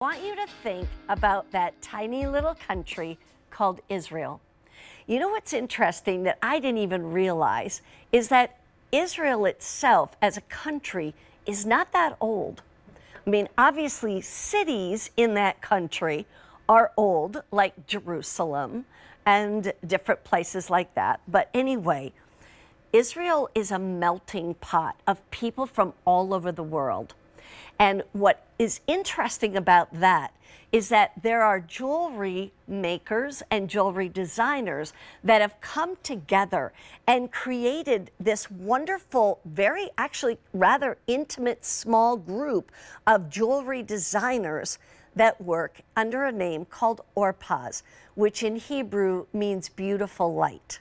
I want you to think about that tiny little country called Israel. You know what's interesting that I didn't even realize is that Israel itself as a country is not that old. I mean, obviously, cities in that country are old, like Jerusalem and different places like that. But anyway, Israel is a melting pot of people from all over the world. And what is interesting about that is that there are jewelry makers and jewelry designers that have come together and created this wonderful, very actually rather intimate small group of jewelry designers that work under a name called Or Paz, which in Hebrew means beautiful light.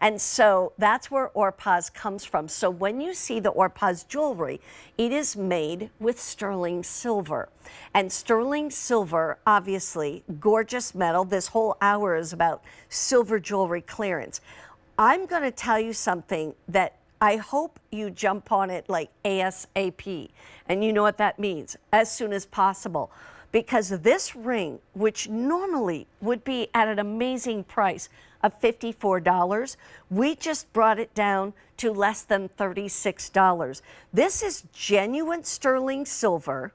And so that's where Or Paz comes from. So when you see the Or Paz jewelry, it is made with sterling silver. And sterling silver, obviously, gorgeous metal. This whole hour is about silver jewelry clearance. I'm going to tell you something that I hope you jump on it like ASAP. And you know what that means, as soon as possible. Because this ring, which normally would be at an amazing price of $54, we just brought it down to less than $36. This is genuine sterling silver,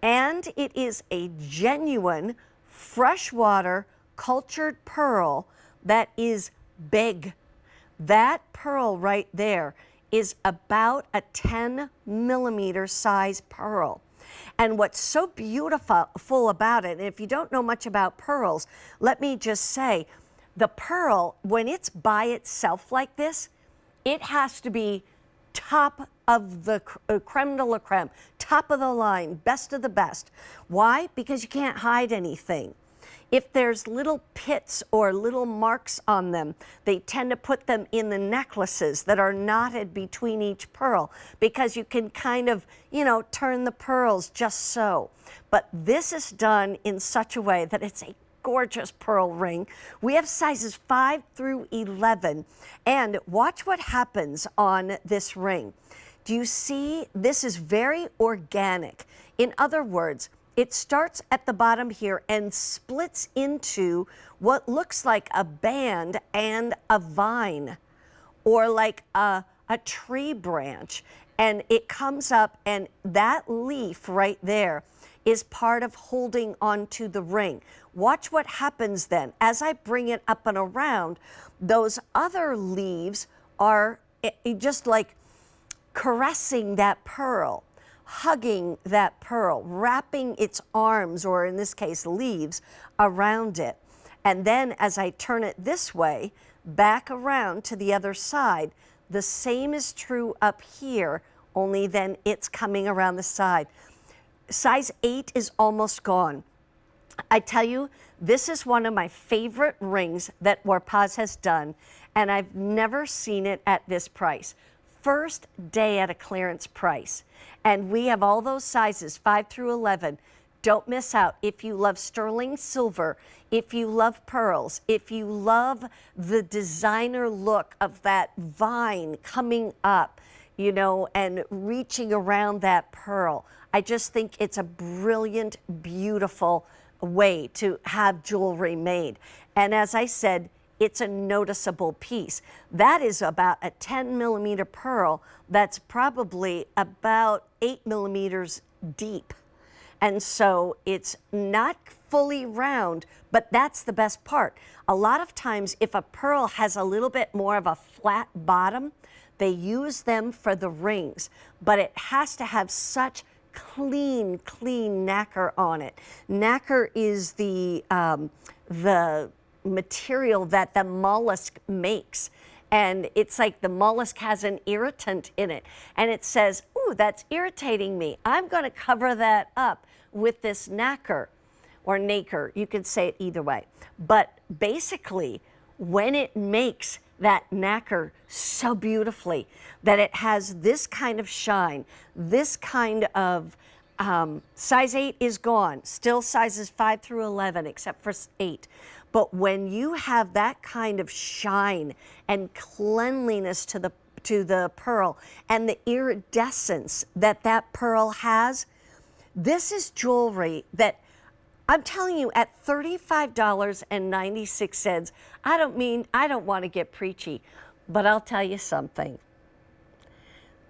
and it is a genuine freshwater cultured pearl that is big. That pearl right there is about a 10 millimeter size pearl. And what's so beautiful about it, and if you don't know much about pearls, let me just say, the pearl, when it's by itself like this, it has to be top of the creme de la creme, top of the line, best of the best. Why? Because you can't hide anything. If there's little pits or little marks on them, they tend to put them in the necklaces that are knotted between each pearl because you can kind of, turn the pearls just so. But this is done in such a way that it's a gorgeous pearl ring. We have sizes 5 through 11. And watch what happens on this ring. Do you see? This is very organic. In other words, it starts at the bottom here and splits into what looks like a band and a vine, or like a tree branch. And it comes up, and that leaf right there is part of holding onto the ring. Watch what happens then. As I bring it up and around, those other leaves are just like caressing that pearl, hugging that pearl, wrapping its arms, or in this case, leaves, around it. And then as I turn it this way, back around to the other side, the same is true up here, only then it's coming around the side. Size 8 is almost gone. I tell you, this is one of my favorite rings that Or Paz has done, and I've never seen it at this price. First day at a clearance price. And we have all those sizes, 5 through 11. Don't miss out. If you love sterling silver, if you love pearls, if you love the designer look of that vine coming up, and reaching around that pearl, I just think it's a brilliant, beautiful way to have jewelry made. And as I said, it's a noticeable piece. That is about a 10 millimeter pearl that's probably about 8 millimeters deep. And so it's not fully round, but that's the best part. A lot of times if a pearl has a little bit more of a flat bottom, they use them for the rings, but it has to have such clean nacre on it. Nacre is the material that the mollusk makes. And it's like the mollusk has an irritant in it. And it says, ooh, that's irritating me. I'm going to cover that up with this nacre, or nacre. You can say it either way. But basically, when it makes that nacre so beautifully that it has this kind of shine, this kind of size 8 is gone, still sizes 5 through 11 except for 8. But when you have that kind of shine and cleanliness to the pearl and the iridescence that pearl has, This is jewelry that I'm telling you, at $35.96, I don't want to get preachy, but I'll tell you something.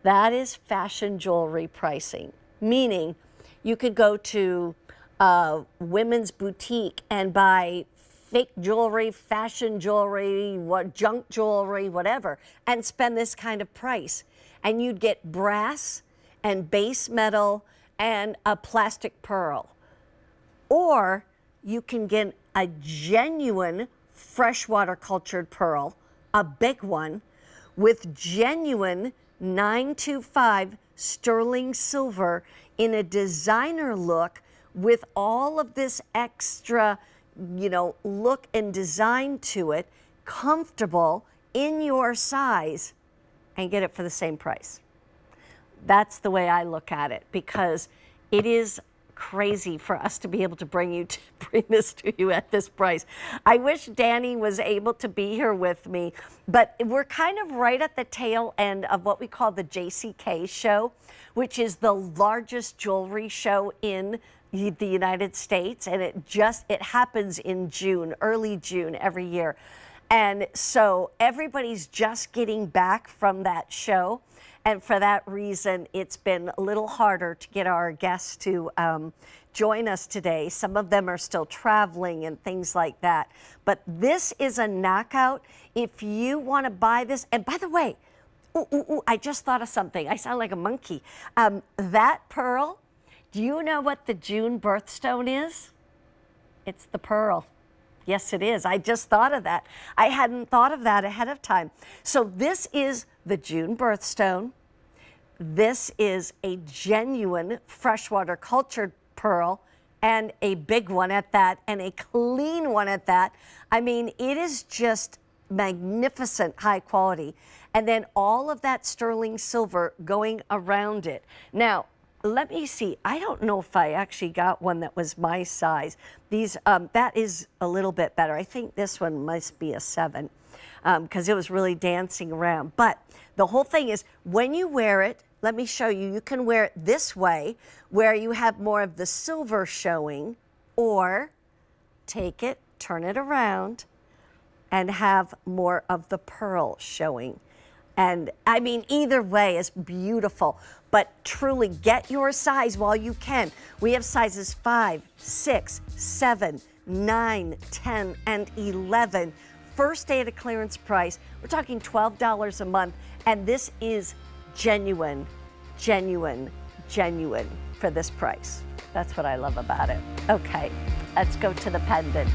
That is fashion jewelry pricing, meaning you could go to a women's boutique and buy fake jewelry, fashion jewelry, junk jewelry, whatever, and spend this kind of price. And you'd get brass and base metal and a plastic pearl. Or you can get a genuine freshwater cultured pearl, a big one, with genuine 925 sterling silver in a designer look with all of this extra, look and design to it, comfortable in your size, and get it for the same price. That's the way I look at it, because it is crazy for us to be able to bring this to you at this price. I wish Danny was able to be here with me, but we're kind of right at the tail end of what we call the JCK show, which is the largest jewelry show in the United States, and it happens in June, early June every year. And so everybody's just getting back from that show. And for that reason, it's been a little harder to get our guests to join us today. Some of them are still traveling and things like that. But this is a knockout. If you want to buy this, and by the way, I just thought of something. I sound like a monkey. That pearl, do you know what the June birthstone is? It's the pearl. Yes, it is. I just thought of that. I hadn't thought of that ahead of time. So this is the June birthstone. This is a genuine freshwater cultured pearl, and a big one at that, and a clean one at that. I mean, it is just magnificent high quality. And then all of that sterling silver going around it. Now, let me see. I don't know if I actually got one that was my size. These, that is a little bit better. I think this one must be a 7 because it was really dancing around. But the whole thing is, when you wear it, let me show you. You can wear it this way, where you have more of the silver showing, or take it, turn it around, and have more of the pearl showing. And I mean, either way is beautiful, but truly get your size while you can. We have sizes 5, 6, 7, 9, 10, and 11. First day at a clearance price. We're talking $12 a month, and this is genuine, genuine, genuine for this price. That's what I love about it. Okay, let's go to the pendant.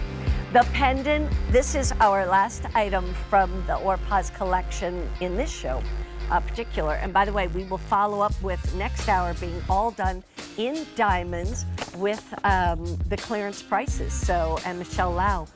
The pendant, this is our last item from the Or Paz collection in this show particular. And by the way, we will follow up with next hour being all done in diamonds with the clearance prices. So, and Michelle Lau